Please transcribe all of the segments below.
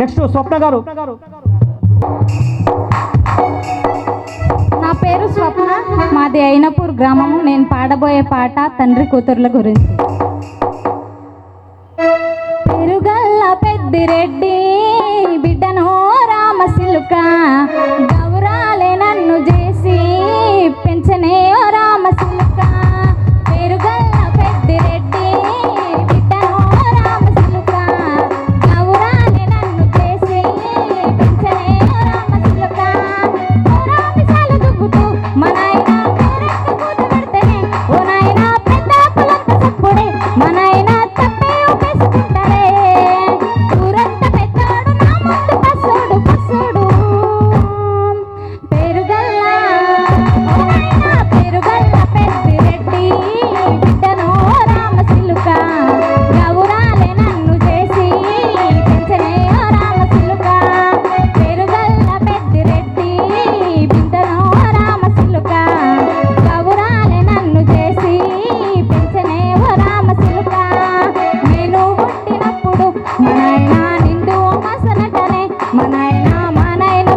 Next స్వప్న గారు. నా పేరు స్వప్న, మాది అయినపూర్ గ్రామము. నేను పాడబోయే పాట తండ్రి కూతుర్ల గురించి. పెరుగల్ల పెద్దిరెడ్డి బిడ్డనో రామసిలుక, గౌరాలే నన్ను చేసి పెంచనే ఓ రామసిలుక. పెరుగల్ల పెద్దిరెడ్డి బిడ్డనో రామసిలుక, గౌరాలే నన్ను చేసి పెంచనే ఓ రామసిలుక. ఓ రామిసాలు దువ్వుతూ మా నాయన కూరెక్కు కూత పెడితేనే, ఓ నాయన పెద్ద కులంత సప్పుడే మా నాయన తప్పే ఒప్పేసుకుంటారే. ఊరంత పెద్దోడు నా ముందు పసుడు పసుడు. పెరుగల్ల ఓ నాయన పెరుగల్ల పెద్దిరెడ్డి బిడ్డనో రామసిలుక, గౌరాలే నన్ను చేసి పెంచనే ఓ రామసిలుక. పెరుగల్ల పెద్దిరెడ్డి బిడ్డనో రామసిలుక, గౌరాలే నన్ను చేసి పెంచనే ఓ రామసిలుక. నేను పుట్టినప్పుడు మా నాయన నిండు మసనటనే, మా నాయన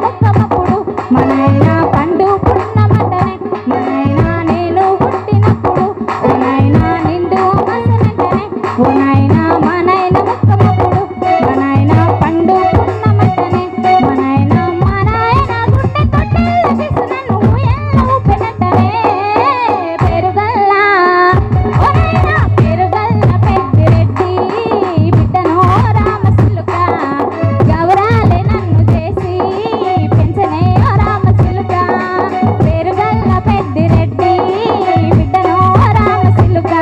ముక్కమప్పుడు మా నాయన పండు పున్నమటనే. మా నాయన నేను పుట్టినప్పుడు మా నాయన నిండు మసనటనే, ఓ నాయన మా నాయన ముక్కమప్పుడు మా నాయన పండు పున్నమటనే. మా నాయన గుండె తొట్టెల్ల చేసి నన్ను ఊయల్ల ఊపినట్టనే. పెరుగల్ల ఓ నాయన పెరుగల్ల పెద్దిరెడ్డి బిడ్డనో రామసిలుక, గౌరాలే నన్ను చేసి పెంచనే ఓ రామసిలుక. పెరుగల్ల పెద్దిరెడ్డి బిడ్డనో రామసిలుక,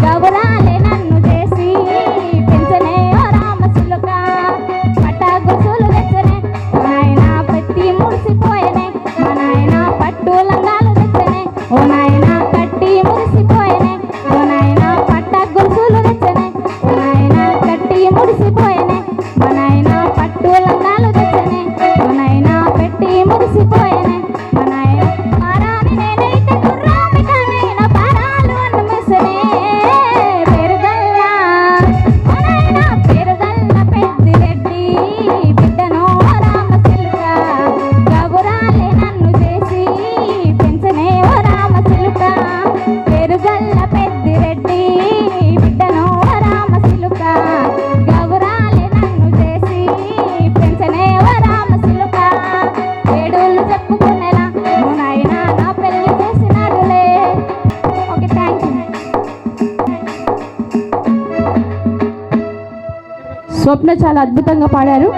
గౌరాలే నన్ను చేసి పెంచనే ఓ రామసిలుక. పట్టాగొలుసులు తెచ్చనే ఓ నాయన పెట్టి మురిసిపోయనే, మా నాయన పట్టు లంగాలు తెచ్చనే ఓ నాయన కట్టి మురిసిపోయనే. ఓ నాయన పట్టాగొలుసులు తెచ్చనే ఓ నాయన కట్టి మురిసిపోయనే. మా నాయన పట్టు లంగాలు తెచ్చనే ఓ నాయన పెట్టి మురిసిపోయనే. మా నాయన పారాని నేనైతే గుర్రామికనైన పారాలు అన్నమిసనే. పెరుగల్ల ఓ నాయన పెరుగల్ల పెద్దిరెడ్డి బిడ్డనో రామసిలుక, గౌరాలే నన్ను చేసి పెంచనే ఓ రామసిలుక. పెరుగల్ల పెద్దిరెడ్డి బిడ్డనో రామసిలుక, గౌరాలే నన్ను చేసి పెంచనే ఓ రామసిలుక. ఏడోళ్ళు చెప్పుకునేలా ఓ నాయన నా పెళ్లి చేసినాడులే. Okay, thank you. స్వప్న చాలా అద్భుతంగా పాడారు.